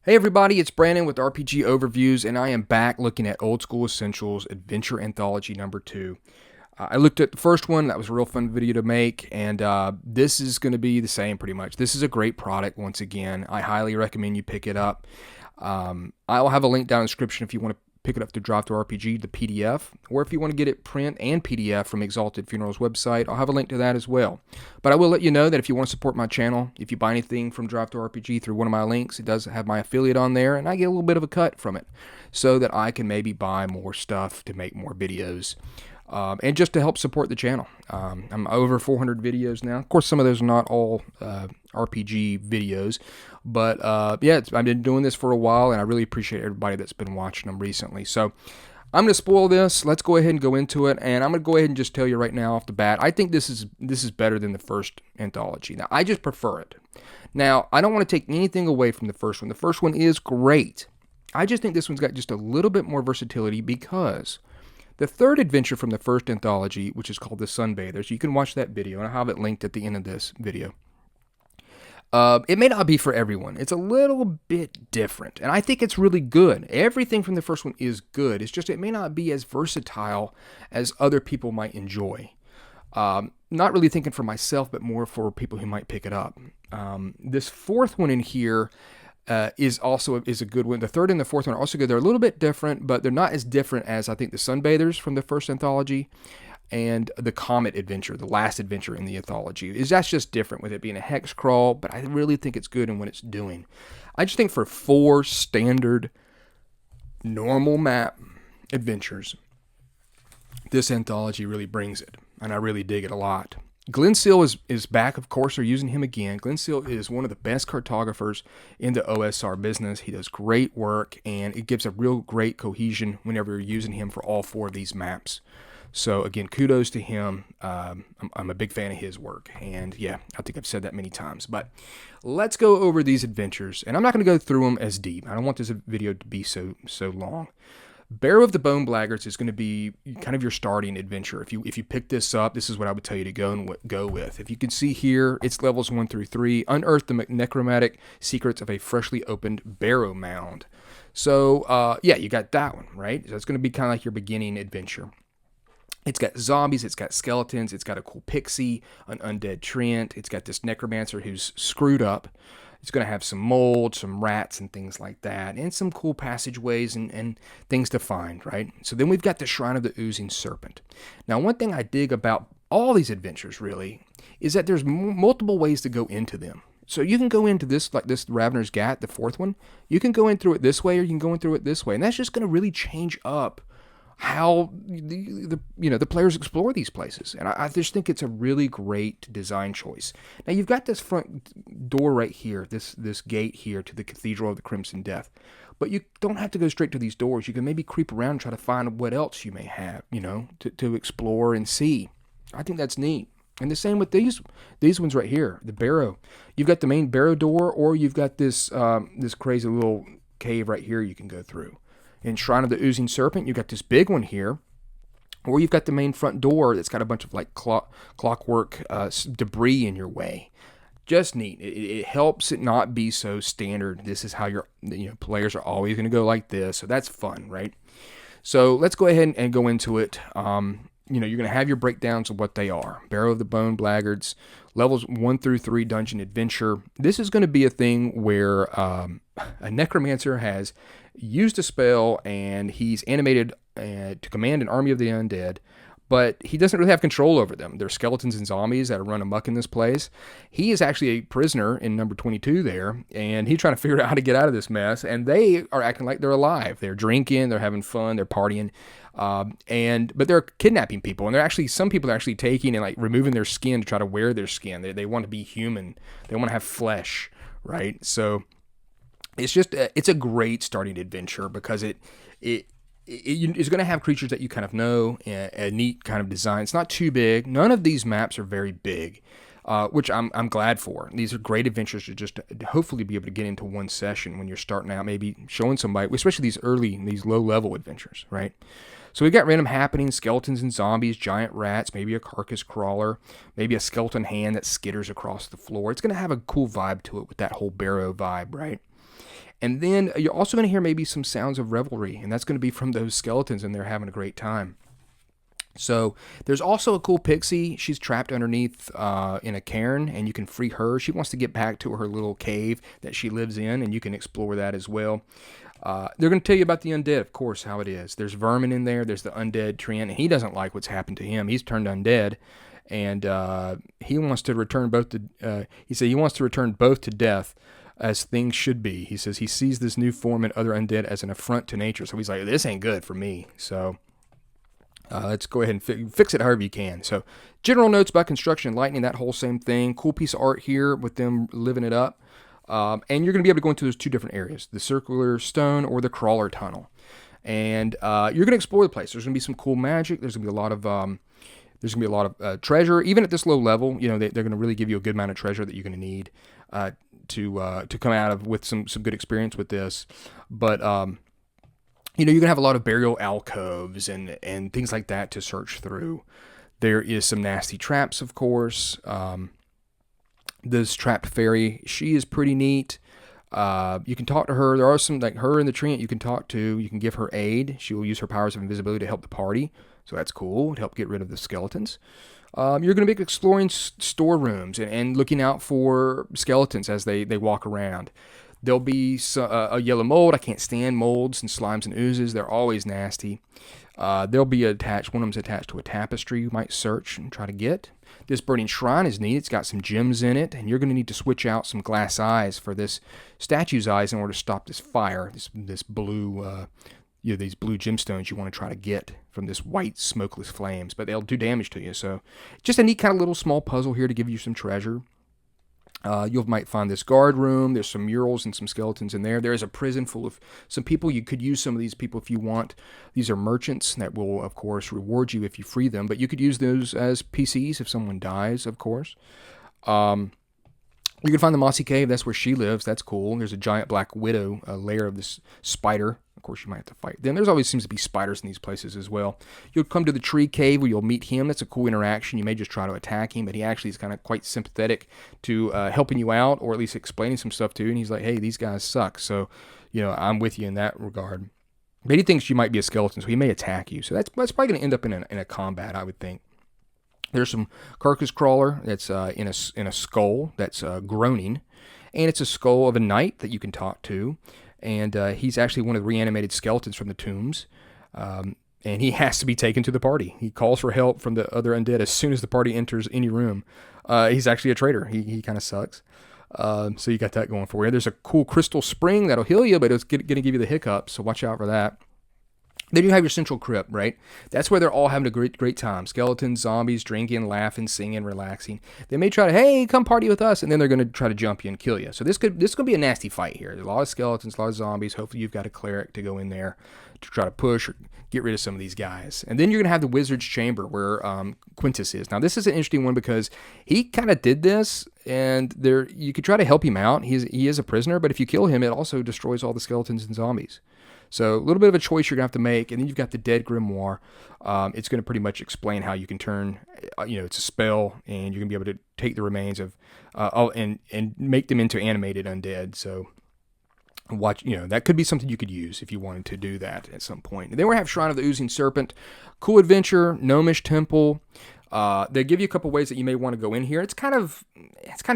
Hey everybody, it's Brandon with RPG Overviews, and I am back looking at Old School Essentials Adventure Anthology number 2. I looked at the first one. That was a real fun video to make, and this is going to be the same pretty much. This is a great product once again. I highly recommend you pick it up. I'll have a link down in the description if you want to pick it up through Drive to RPG, the PDF, or if you want to get it print and PDF from Exalted Funerals website, I'll have a link to that as well. But I will let you know that if you want to support my channel, if you buy anything from Drive to RPG through one of my links, it does have my affiliate on there, and I get a little bit of a cut from it so that I can maybe buy more stuff to make more videos. And just to help support the channel. I'm over 400 videos now. Of course, some of those are not all RPG videos, but yeah, I've been doing this for a while, and I really appreciate everybody that's been watching them recently. So I'm going to spoil this. Let's go ahead and go into it, and I'm going to go ahead and just tell you right now off the bat, I think this is better than the first anthology. Now, I just prefer it. Now, I don't want to take anything away from the first one. The first one is great. I just think this one's got just a little bit more versatility because the third adventure from the first anthology, which is called The Sunbathers, you can watch that video, and I'll have it linked at the end of this video. It may not be for everyone. It's a little bit different, and I think it's really good. Everything from the first one is good. It's just it may not be as versatile as other people might enjoy. Not really thinking for myself, but more for people who might pick it up. This fourth one in here is a good one. The third and the fourth one are also good. They're a little bit different, but they're not as different as I think the Sunbathers from the first anthology and the Comet adventure, the last adventure in the anthology. That's just different with it being a hex crawl, but I really think it's good in what it's doing. I just think for 4 standard normal map adventures, this anthology really brings it, and I really dig it a lot. Glenn Seal is back, of course. They're using him again. Glenn Seal is one of the best cartographers in the OSR business. He does great work, and it gives a real great cohesion whenever you're using him for all 4 of these maps. So again, kudos to him. I'm a big fan of his work, and yeah, I think I've said that many times. But let's go over these adventures, and I'm not going to go through them as deep. I don't want this video to be so long. Barrow of the Bone Blaggards is going to be kind of your starting adventure. If you pick this up, this is what I would tell you to go with. If you can see here, it's levels 1 through 3. Unearth the necromantic secrets of a freshly opened Barrow mound. So yeah, you got that one, right? So it's going to be kind of like your beginning adventure. It's got zombies, it's got skeletons, it's got a cool pixie, an undead treant, it's got this necromancer who's screwed up. It's going to have some mold, some rats and things like that, and some cool passageways and things to find, right? So then we've got the Shrine of the Oozing Serpent. Now, one thing I dig about all these adventures, really, is that there's multiple ways to go into them. So you can go into this, like this Ravener's Ghat, the fourth one. You can go in through it this way, or you can go in through it this way, and that's just going to really change up how the players explore these places. And I just think it's a really great design choice. Now you've got this front door right here, this gate here to the Cathedral of the Crimson Death, but you don't have to go straight to these doors. You can maybe creep around and try to find what else you may have, to explore and see. I think that's neat. And the same with these ones right here, the Barrow. You've got the main Barrow door, or you've got this crazy little cave right here you can go through. In Shrine of the Oozing Serpent, you've got this big one here, or you've got the main front door that's got a bunch of like clockwork debris in your way. Just neat. It helps it not be so standard. This is how your players are always going to go like this, so that's fun, right? So let's go ahead and go into it. You're going to have your breakdowns of what they are. Barrow of the Bone Blaggards, levels 1 through 3 dungeon adventure. This is going to be a thing where a necromancer has used a spell and he's animated to command an army of the undead, but he doesn't really have control over them. They're skeletons and zombies that are run amok in this place. He is actually a prisoner in number 22 there, and he's trying to figure out how to get out of this mess, and they are acting like they're alive. They're drinking, they're having fun, they're partying, but they're kidnapping people, and some people are actually taking and like removing their skin to try to wear their skin. They want to be human. They want to have flesh, right? So it's a great starting adventure because it's going to have creatures that you kind of know, a neat kind of design. It's not too big. None of these maps are very big, which I'm glad for. These are great adventures to just hopefully be able to get into one session when you're starting out, maybe showing somebody, especially these low-level adventures, right? So we got random happenings, skeletons and zombies, giant rats, maybe a carcass crawler, maybe a skeleton hand that skitters across the floor. It's going to have a cool vibe to it with that whole Barrow vibe, right? And then you're also going to hear maybe some sounds of revelry, and that's going to be from those skeletons, and they're having a great time. So there's also a cool pixie. She's trapped underneath in a cairn, and you can free her. She wants to get back to her little cave that she lives in, and you can explore that as well. They're going to tell you about the undead, of course, how it is. There's vermin in there. There's the undead Trent, and he doesn't like what's happened to him. He's turned undead, and he wants to return both to. He said he wants to return both to death, as things should be. He says he sees this new form and other undead as an affront to nature. So he's like, this ain't good for me. So let's go ahead and fix it however you can. So general notes about construction and lightning, that whole same thing. Cool piece of art here with them living it up. And you're going to be able to go into those two different areas, the circular stone or the crawler tunnel. And you're going to explore the place. There's going to be some cool magic. There's going to be a lot of treasure. Even at this low level, you know, they're going to really give you a good amount of treasure that you're going to need to come out of with some good experience with this. But you know, you're going to have a lot of burial alcoves and things like that to search through. There is some nasty traps, of course. This trapped fairy, she is pretty neat. You can talk to her. There are some, like her in the Trent you can talk to. You can give her aid. She will use her powers of invisibility to help the party. So that's cool, to help get rid of the skeletons. You're going to be exploring storerooms and looking out for skeletons as they walk around. There'll be a yellow mold. I can't stand molds and slimes and oozes. They're always nasty. They'll be attached. One of them's attached to a tapestry you might search and try to get. This burning shrine is neat. It's got some gems in it, and you're going to need to switch out some glass eyes for this statue's eyes in order to stop this fire. This blue, these blue gemstones you want to try to get from this white smokeless flames, but they'll do damage to you. So, just a neat kind of little small puzzle here to give you some treasure. You might find this guard room. There's some murals and some skeletons in there. There is a prison full of some people. You could use some of these people if you want. These are merchants that will, of course, reward you if you free them. But you could use those as PCs if someone dies, of course. You can find the Mossy Cave. That's where she lives. That's cool. There's a giant black widow, a lair of this spider. Of course, you might have to fight them. There's always seems to be spiders in these places as well. You'll come to the tree cave where you'll meet him. That's a cool interaction. You may just try to attack him, but he actually is kind of quite sympathetic to helping you out, or at least explaining some stuff to you. And he's like, hey, these guys suck. So, you know, I'm with you in that regard. But he thinks you might be a skeleton, so he may attack you. So that's probably going to end up in a combat, I would think. There's some carcass crawler that's in a skull that's groaning, and it's a skull of a knight that you can talk to, and he's actually one of the reanimated skeletons from the tombs, and he has to be taken to the party. He calls for help from the other undead as soon as the party enters any room. He's actually a traitor. He kind of sucks. So you got that going for you. There's a cool crystal spring that'll heal you, but it's going to give you the hiccups, so watch out for that. Then you have your central crypt, right? That's where they're all having a great time. Skeletons, zombies, drinking, laughing, singing, relaxing. They may try to, hey, come party with us, and then they're going to try to jump you and kill you. So this could be a nasty fight here. There's a lot of skeletons, a lot of zombies. Hopefully you've got a cleric to go in there to try to push or get rid of some of these guys. And then you're going to have the wizard's chamber where Quintus is. Now this is an interesting one because he kind of did this, and you could try to help him out. He is a prisoner, but if you kill him, it also destroys all the skeletons and zombies. So a little bit of a choice you're going to have to make. And then you've got the Dead Grimoire. It's going to pretty much explain how you can turn, it's a spell, and you're going to be able to take the remains of, and make them into animated undead. So watch, that could be something you could use if you wanted to do that at some point. And then we have Shrine of the Oozing Serpent. Cool adventure, gnomish temple. They give you a couple ways that you may want to go in here. It's kind of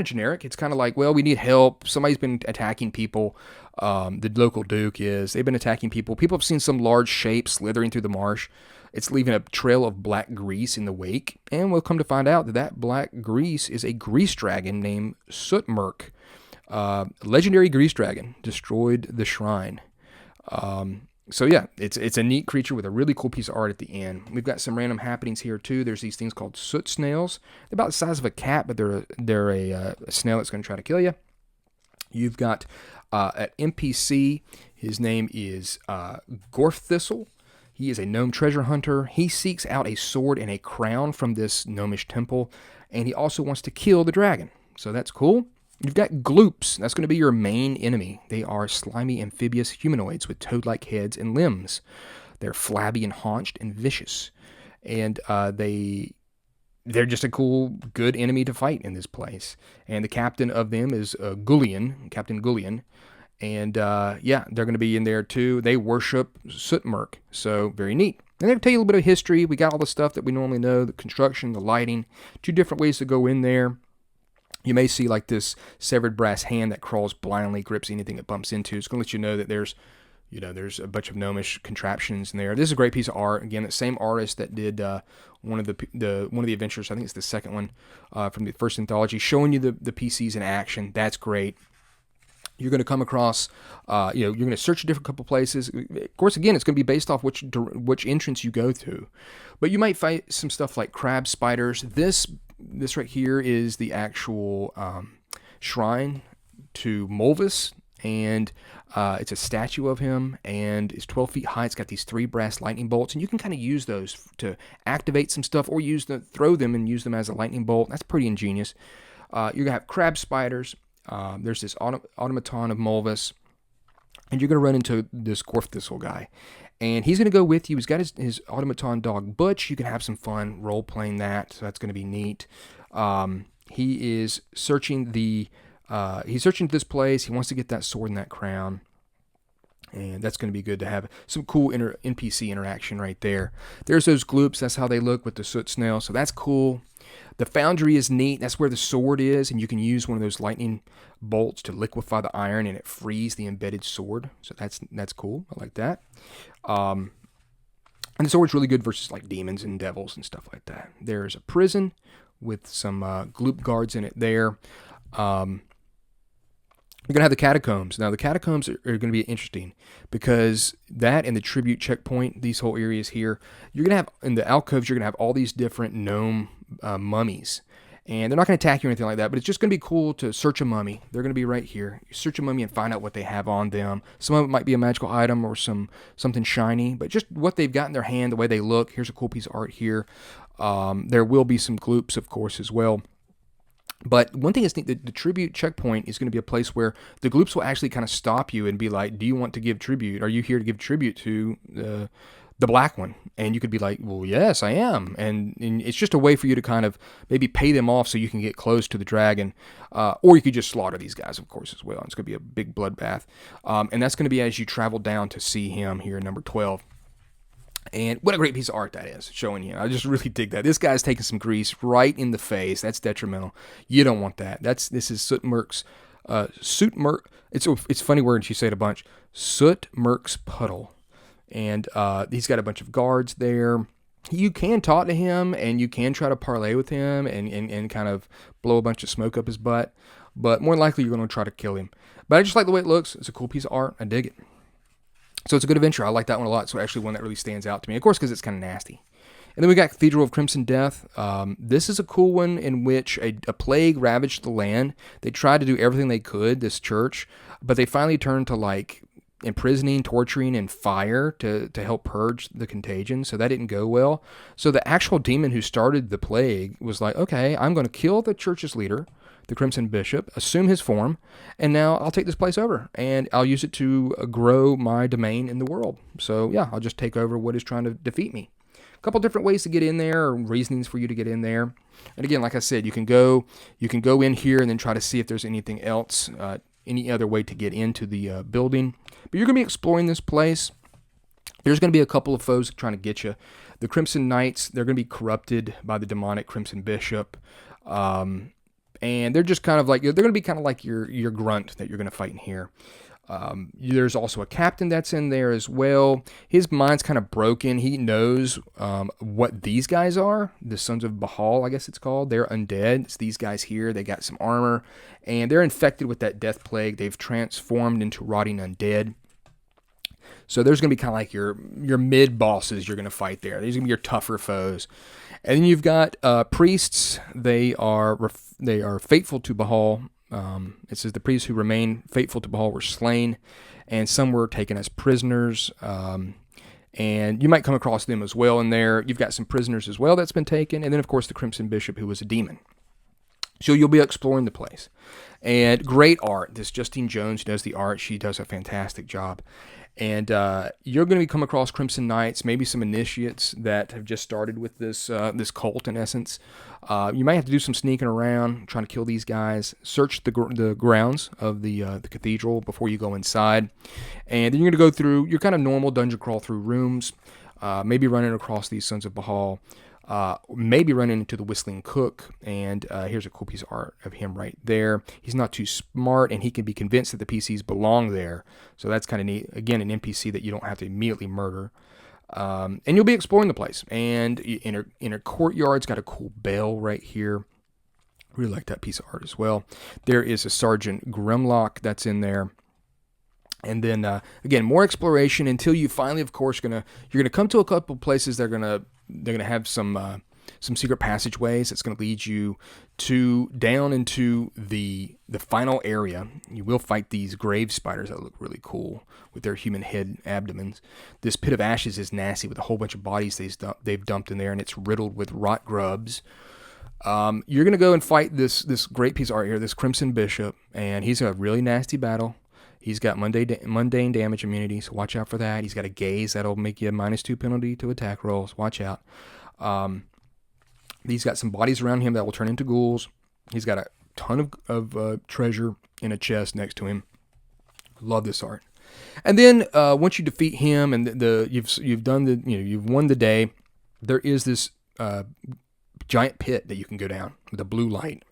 generic. It's kind of like, well, we need help. Somebody's been attacking people. The local duke they've been attacking people. People have seen some large shape slithering through the marsh. It's leaving a trail of black grease in the wake. And we'll come to find out that black grease is a grease dragon named Sootmerk. Legendary grease dragon destroyed the shrine. So yeah, it's a neat creature with a really cool piece of art at the end. We've got some random happenings here too. There's these things called soot snails. They're about the size of a cat, but they're a snail that's going to try to kill you. You've got an NPC. His name is Gorthistle. He is a gnome treasure hunter. He seeks out a sword and a crown from this gnomish temple, and he also wants to kill the dragon. So that's cool. You've got gloops. That's going to be your main enemy. They are slimy amphibious humanoids with toad-like heads and limbs. They're flabby and haunched and vicious. And they're just a cool, good enemy to fight in this place. And the captain of them is Captain Gullion. And yeah, they're going to be in there too. They worship Sootmerk, so very neat. And they'll tell you a little bit of history. We got all the stuff that we normally know, the construction, the lighting, 2 different ways to go in there. You may see like this severed brass hand that crawls blindly, grips anything it bumps into. It's going to let you know that there's a bunch of gnomish contraptions in there. This is a great piece of art. Again, the same artist that did one of the adventures. I think it's the second one from the first anthology, showing you the PCs in action. That's great. You're going to come across, you're going to search a different couple places. Of course, again, it's going to be based off which entrance you go to. But you might find some stuff like crab spiders. This right here is the actual shrine to Mulvis, and it's a statue of him, and it's 12 feet high. It's got these 3 brass lightning bolts, and you can kind of use those to activate some stuff, or throw them and use them as a lightning bolt. That's pretty ingenious. You're going to have crab spiders. There's this automaton of Mulvis, and you're going to run into this Gorf Thistle guy. And he's going to go with you. He's got his automaton dog, Butch. You can have some fun role-playing that, so that's going to be neat. He is searching he's searching this place. He wants to get that sword and that crown. And that's going to be good to have some cool NPC interaction right there. There's those gloops. That's how they look with the soot snail, so that's cool. The foundry is neat. That's where the sword is, and you can use one of those lightning bolts to liquefy the iron, and it frees the embedded sword. So that's cool. I like that. And the sword's really good versus like demons and devils and stuff like that. There's a prison with some gloop guards in it there. You're going to have the catacombs. Now, the catacombs are going to be interesting because that and the tribute checkpoint, these whole areas here, you're going to have, in the alcoves, you're going to have all these different gnome mummies. And they're not going to attack you or anything like that, but it's just going to be cool to search a mummy. They're going to be right here. You search a mummy and find out what they have on them. Some of it might be a magical item or something shiny, but just what they've got in their hand, the way they look. Here's a cool piece of art here. There will be some gloops, of course, as well. But one thing is neat, the tribute checkpoint is going to be a place where the gloops will actually kind of stop you and be like, do you want to give tribute? Are you here to give tribute to the black one? And you could be like, well, yes, I am. And it's just a way for you to kind of maybe pay them off so you can get close to the dragon. Or you could just slaughter these guys, of course, as well. It's going to be a big bloodbath. And that's going to be as you travel down to see him here, number 12. And what a great piece of art that is, showing you. I just really dig that. This guy's taking some grease right in the face. That's detrimental. You don't want that. This is Sootmerk's, it's a funny word, and you say it a bunch. Sootmerk's puddle. And he's got a bunch of guards there. You can talk to him, and you can try to parlay with him and kind of blow a bunch of smoke up his butt. But more than likely, you're going to try to kill him. But I just like the way it looks. It's a cool piece of art. I dig it. So it's a good adventure. I like that one a lot. It's actually one that really stands out to me. Of course, because it's kind of nasty. And then we got Cathedral of Crimson Death. This is a cool one in which a plague ravaged the land. They tried to do everything they could, this church, but they finally turned to like imprisoning, torturing, and fire to help purge the contagion. So that didn't go well. So the actual demon who started the plague was like, okay, I'm going to kill the church's leader, the Crimson Bishop, assume his form, and now I'll take this place over, and I'll use it to grow my domain in the world. So yeah, I'll just take over what is trying to defeat me. A couple different ways to get in there, or reasonings for you to get in there. And again, like I said, you can go in here and then try to see if there's anything else, any other way to get into the building. But you're going to be exploring this place. There's going to be a couple of foes trying to get you. The Crimson Knights, they're going to be corrupted by the demonic Crimson Bishop. And they're just kind of like, they're going to be kind of like your grunt that you're going to fight in here. There's also a captain that's in there as well. His mind's kind of broken. He knows what these guys are. The Sons of Bahal, I guess it's called. They're undead. It's these guys here. They got some armor. And they're infected with that death plague. They've transformed into rotting undead. So there's going to be kind of like your mid-bosses you're going to fight there. These are going to be your tougher foes. And then you've got priests. They are faithful to Bahal. It says the priests who remain faithful to Bahal were slain, and some were taken as prisoners. And you might come across them as well in there. You've got some prisoners as well that's been taken. And then, of course, the Crimson Bishop, who was a demon. So you'll be exploring the place. And great art. This Justine Jones does the art. She does a fantastic job. And you're going to come across Crimson Knights, maybe some initiates that have just started with this cult in essence. You might have to do some sneaking around, trying to kill these guys. Search the grounds of the cathedral before you go inside, and then you're going to go through your kind of normal dungeon crawl through rooms. Maybe running across these Sons of Bahal. Maybe running into the Whistling Cook, and here's a cool piece of art of him right there. He's not too smart, and he can be convinced that the PCs belong there, so that's kind of neat. Again, an NPC that you don't have to immediately murder. And you'll be exploring the place, and in a courtyard, it's got a cool bell right here. Really like that piece of art as well. There is a Sergeant Grimlock that's in there. And then, again, more exploration until you finally, of course, you're gonna come to a couple places they're gonna have some secret passageways that's gonna lead you down into the final area. You will fight these grave spiders that look really cool with their human head abdomens. This pit of ashes is nasty with a whole bunch of bodies they've dumped in there, and it's riddled with rot grubs. You're gonna go and fight this great piece of art here, this Crimson Bishop, and he's a really nasty battle. He's got mundane damage immunity, so watch out for that. He's got a gaze that'll make you a -2 penalty to attack rolls. Watch out. He's got some bodies around him that will turn into ghouls. He's got a ton of treasure in a chest next to him. Love this art. And then once you defeat him and you've won the day, there is this giant pit that you can go down with a blue light.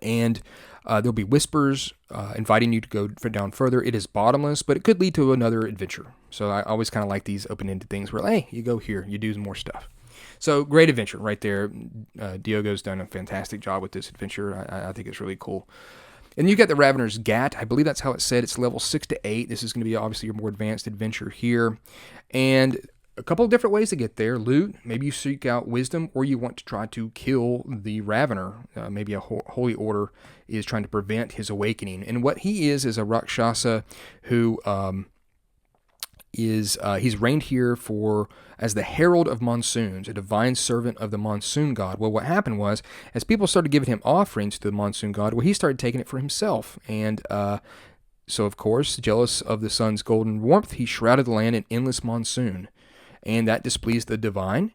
And there'll be whispers inviting you to go down further. It is bottomless, but it could lead to another adventure. So I always kind of like these open-ended things where, hey, you go here, you do more stuff. So great adventure right there. Diogo's done a fantastic job with this adventure. I think it's really cool. And you got the Ravener's Ghat. I believe that's how it's said. It's level 6 to 8. This is going to be obviously your more advanced adventure here. And a couple of different ways to get there. Loot, maybe you seek out wisdom, or you want to try to kill the Ravener. Maybe a holy order is trying to prevent his awakening. And what he is a Rakshasa who he's reigned here as the herald of monsoons, a divine servant of the monsoon god. Well, what happened was, as people started giving him offerings to the monsoon god, well, he started taking it for himself. And so, of course, jealous of the sun's golden warmth, he shrouded the land in endless monsoon. And that displeased the divine,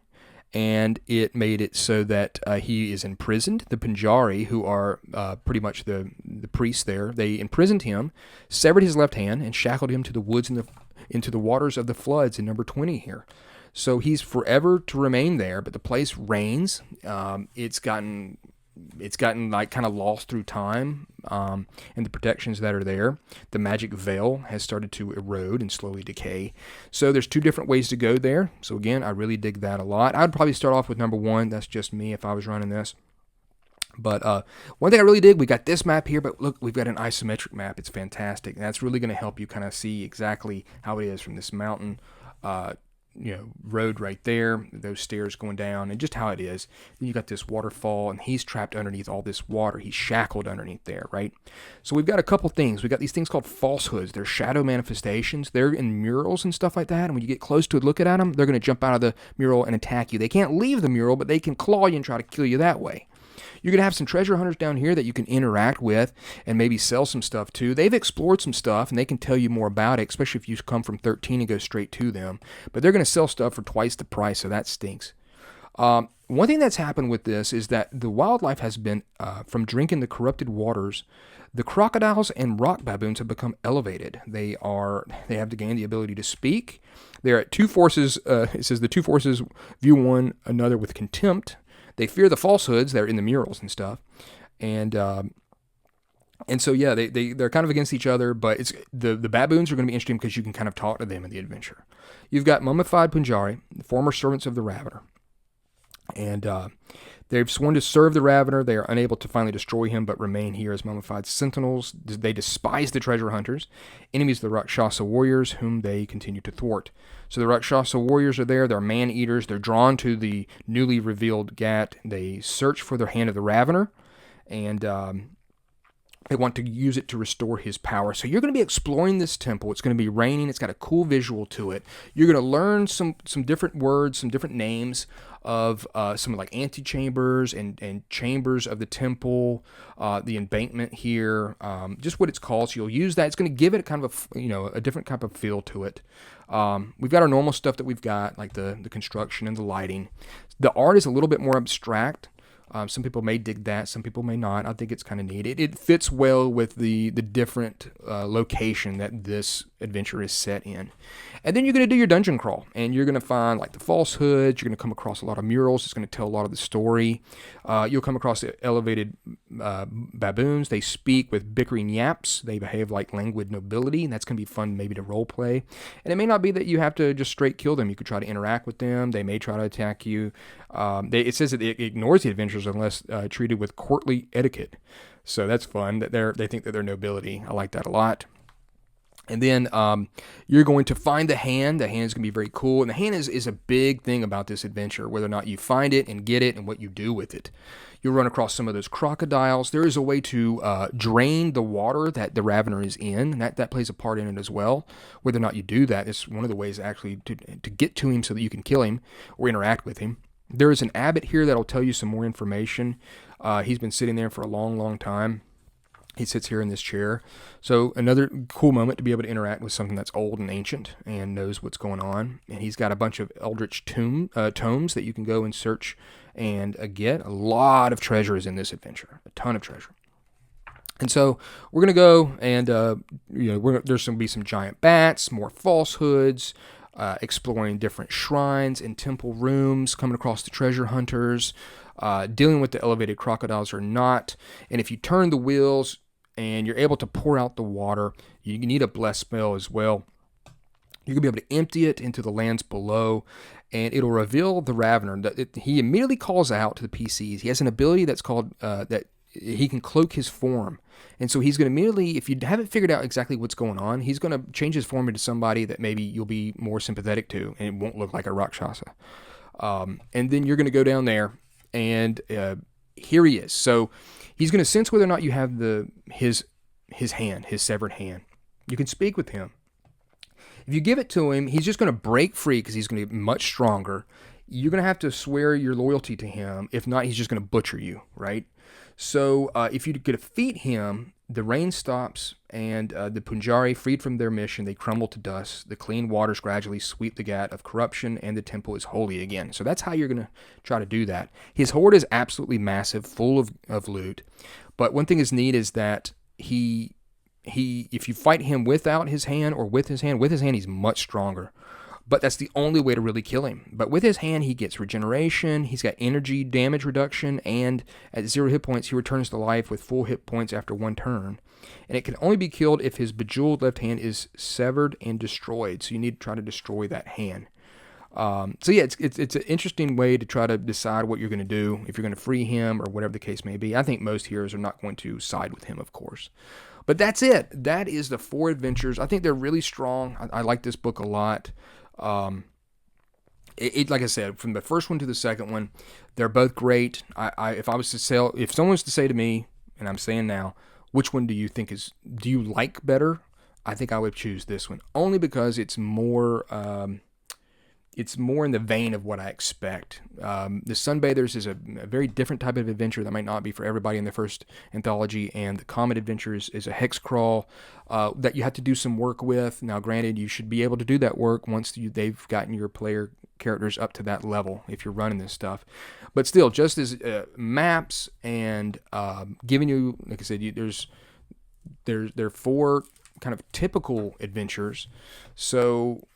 and it made it so that he is imprisoned. The Punjari, who are pretty much the priests there, they imprisoned him, severed his left hand, and shackled him to the woods and into the waters of the floods in number 20 here. So he's forever to remain there, but the place reigns. It's gotten like kind of lost through time, and the protections that are there. The magic veil has started to erode and slowly decay. So there's 2 different ways to go there. So again, I really dig that a lot. I'd probably start off with number 1. That's just me if I was running this. But one thing I really dig, we got this map here, but look, we've got an isometric map. It's fantastic. And that's really going to help you kind of see exactly how it is from this mountain road right there, those stairs going down, and just how it is. Then you got this waterfall, and he's trapped underneath all this water. He's shackled underneath there, right? So we've got a couple things. We've got these things called falsehoods. They're shadow manifestations. They're in murals and stuff like that, and when you get close to it, look at them, they're going to jump out of the mural and attack you. They can't leave the mural, but they can claw you and try to kill you that way. You're going to have some treasure hunters down here that you can interact with and maybe sell some stuff to. They've explored some stuff, and they can tell you more about it, especially if you come from 13 and go straight to them. But they're going to sell stuff for twice the price, so that stinks. One thing that's happened with this is that the wildlife has been, from drinking the corrupted waters, the crocodiles and rock baboons have become elevated. They have gained the ability to speak. They're at 2 forces. It says the 2 forces view one another with contempt. They fear the falsehoods. They're in the murals and stuff, and so yeah, they're kind of against each other. But it's the baboons are going to be interesting because you can kind of talk to them in the adventure. You've got mummified Punjari, the former servants of the Ravener, and they've sworn to serve the Ravener. They are unable to finally destroy him, but remain here as mummified sentinels. They despise the treasure hunters, enemies of the Rakshasa warriors, whom they continue to thwart. So the Rakshasa warriors are there. They're man-eaters. They're drawn to the newly revealed Ghat. They search for the hand of the Ravener, and They want to use it to restore his power. So you're going to be exploring this temple. It's going to be raining. It's got a cool visual to it. You're going to learn some different words, some different names of some like antechambers and chambers of the temple, the embankment here, just what it's called. So you'll use that. It's going to give it kind of a different type of feel to it. We've got our normal stuff that we've got, like the construction and the lighting. The art is a little bit more abstract. Some people may dig that, some people may not. I think it's kind of neat. It fits well with the different location that this adventure is set in. And then you're going to do your dungeon crawl, and you're going to find like the falsehoods. You're going to come across a lot of murals. It's going to tell a lot of the story. You'll come across the elevated baboons. They speak with bickering yaps. They behave like languid nobility, and that's going to be fun maybe to role play. And it may not be that you have to just straight kill them. You could try to interact with them. They may try to attack you. It says that it ignores the adventurers unless treated with courtly etiquette. So that's fun. That they think that they're nobility. I like that a lot. And then you're going to find the hand. The hand is going to be very cool. And the hand is a big thing about this adventure, whether or not you find it and get it and what you do with it. You'll run across some of those crocodiles. There is a way to drain the water that the Ravener is in. And that plays a part in it as well. Whether or not you do that is one of the ways actually to get to him so that you can kill him or interact with him. There is an abbot here that'll tell you some more information. He's been sitting there for a long, long time. He sits here in this chair. So another cool moment to be able to interact with something that's old and ancient and knows what's going on. And he's got a bunch of eldritch tomes that you can go and search and get. A lot of treasure is in this adventure. A ton of treasure. And so we're going to go and, there's going to be some giant bats, more falsehoods, exploring different shrines and temple rooms, coming across the treasure hunters, dealing with the elevated crocodiles or not. And if you turn the wheels and you're able to pour out the water, you need a bless spell as well. You're going to be able to empty it into the lands below, and it'll reveal the Ravener. He immediately calls out to the PCs. He has an ability that's called, that he can cloak his form. And so he's going to immediately, if you haven't figured out exactly what's going on, he's going to change his form into somebody that maybe you'll be more sympathetic to, and it won't look like a Rakshasa. And then you're going to go down there, and here he is. So he's going to sense whether or not you have his hand, his severed hand. You can speak with him. If you give it to him, he's just going to break free because he's going to be much stronger. You're going to have to swear your loyalty to him. If not, he's just going to butcher you, right? So if you defeat him, the rain stops, and the Punjari, freed from their mission, they crumble to dust. The clean waters gradually sweep the Ghat of corruption, and the temple is holy again. So that's how you're going to try to do that. His horde is absolutely massive, full of loot. But one thing is neat is that he if you fight him without his hand or with his hand, he's much stronger. But that's the only way to really kill him. But with his hand, he gets regeneration, he's got energy damage reduction, and at 0 hit points, he returns to life with full hit points after 1 turn. And it can only be killed if his bejeweled left hand is severed and destroyed. So you need to try to destroy that hand. So yeah, it's an interesting way to try to decide what you're going to do, if you're going to free him or whatever the case may be. I think most heroes are not going to side with him, of course. But that's it. That is the 4 adventures. I think they're really strong. I like this book a lot. Like I said, from the first one to the second one, they're both great. If someone was to say to me, and I'm saying now, which one do you like better? I think I would choose this one, only because it's more in the vein of what I expect. The Sunbathers is a very different type of adventure that might not be for everybody in the first anthology, and the Comet Adventures is a hex crawl that you have to do some work with. Now, granted, you should be able to do that work once they've gotten your player characters up to that level if you're running this stuff. But still, just as maps and giving you, like I said, there are 4 kind of typical adventures, so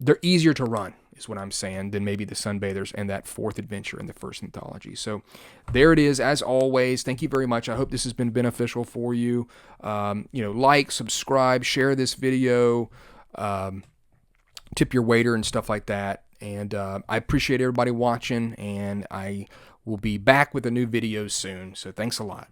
they're easier to run, is what I'm saying, than maybe the Sunbathers and that 4th adventure in the first anthology. So there it is, as always. Thank you very much. I hope this has been beneficial for you. Like, subscribe, share this video, tip your waiter and stuff like that. And I appreciate everybody watching, and I will be back with a new video soon. So thanks a lot.